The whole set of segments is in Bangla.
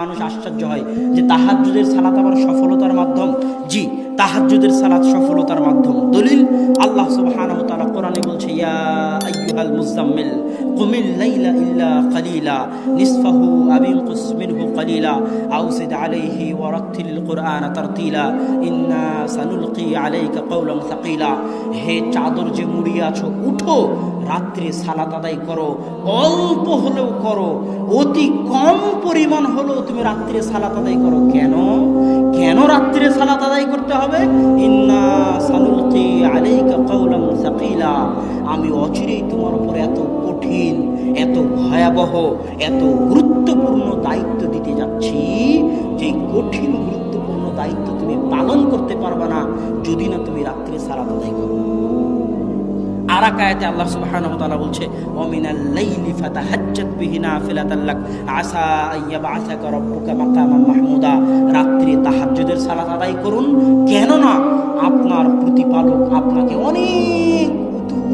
মানুষ আশ্চর্য হয় যে তাহাজ্জুদের সালাত আবার সফলতার মাধ্যম। জি, তাহাজ্জুদের সালাত সফলতার মাধ্যম। দলিল আল্লাহ সুবহানাহু ওয়া তাআলা কোরআনে বলছে, ইয়া আইয়ুহাল মুযাম্মিল কুমিল লাইলা ইল্লা কালিলা নিসফাহু আও ইনকুস মিনহু কালিলা আও জিদ আলাইহি ওয়া রাত্তিলিল কুরআনা তারতিলা ইন্না সানুলকি আলাইকা কাওলান সাকিলা। হে চাদর যে মুড়িয়ে আছো, উঠো, রাত্রে সালাত আদায় করো, অল্প হলেও করো, অতি কম পরিমাণ হলেও তুমি রাত্রে সালাত আদায় করো। কেন কেন রাত্রে সালাত আদায় করতে হবে? ইন্না সানুলকি আলাইকা কাওলান সাকিলা, আমি অচিরেই তোমার উপর এত কঠিন, এত ভয়াবহ, এত গুরুত্বপূর্ণ দায়িত্ব দিতে যাচ্ছি, যে কঠিন গুরুত্বপূর্ণ দায়িত্ব তুমি পালন করতে পারবে না যদি না তুমি রাত্রে সালাত আদায় করো। আর এক আয়াতে আল্লাহ সুবহানাহু ওয়া তাআলা বলছে, ওয়া মিনাল লাইলি ফাতাহাজ্জাত বিহি নাফিলাতান লাক আসা আইয়াবআসাকা রাব্বুকা মাকামান মাহমুদা। রাত্রে তাহাজ্জুদের সালাত আদায় করুন, কেননা আপনার প্রতিপালক আপনাকে অনেক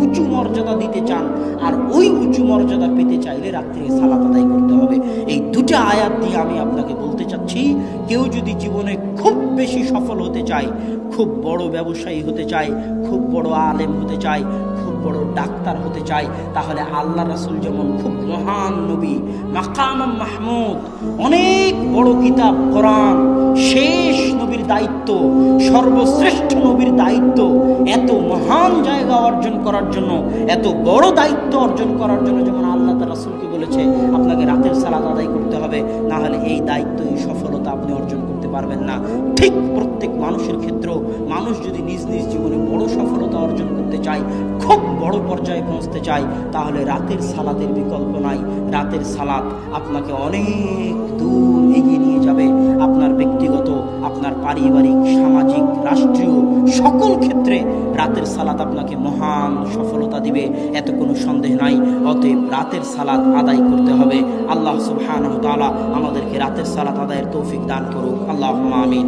উঁচু মর্যাদা দিতে চান, আর ওই উঁচু মর্যাদা পেতে চাইলে রাত্রে সালাত আদায় করতে হবে। এই দুটো আয়াত দিয়ে আমি আপনাকে বলতে চাচ্ছি, কেউ যদি জীবনে খুব বেশি সফল হতে চায়, খুব বড় ব্যবসায়ী হতে চায়, খুব বড় আলেম হতে চায়, খুব বড় ডাক্তার হতে চায়, তাহলে আল্লাহ রাসূল যেমন খুব মহান নবী, মাকাম মাহমুদ, অনেক বড় কিতাব কোরআন, শেষ নবীর দায়িত্ব, সর্বশ্রেষ্ঠ নবীর দায়িত্ব, এত মহান জায়গা অর্জন করার জন্য, এত বড় দায়িত্ব অর্জন করার জন্য যেমন আল্লাহ তাআলা রাসূলকে বলেছে আপনাকে রাতের সালাত আদায় করতে হবে, না হলে এই দায়িত্ব, এই সফলতা আপনি অর্জন করতে পারবেন না। ঠিক প্রত্যেক মানুষের ক্ষেত্রেও মানুষ যদি নিজ নিজ জীবনে বড় সফলতা অর্জন করতে চায়, খুব বড় পর্যায়ে পৌঁছতে চায়, তাহলে রাতের সালাতের বিকল্প নাই। রাতের সালাত আপনাকে অনেক দূর এগিয়ে নিয়ে যাবে, আপনার ব্যক্তিগত, আপনার পারিবারিক, সামাজিক, রাষ্ট্রীয় সকল ক্ষেত্রে রাতের সালাত আপনাকে মহান সফলতা দিবে, এত কোনো সন্দেহ নাই। অতএব রাতের সালাত আদায় করতে হবে। আল্লাহ সুবহানাহু ওয়া তাআলা আমাদেরকে রাতের সালাত আদায়ের তৌফিক দান করুক। আল্লাহুম্মা আমিন।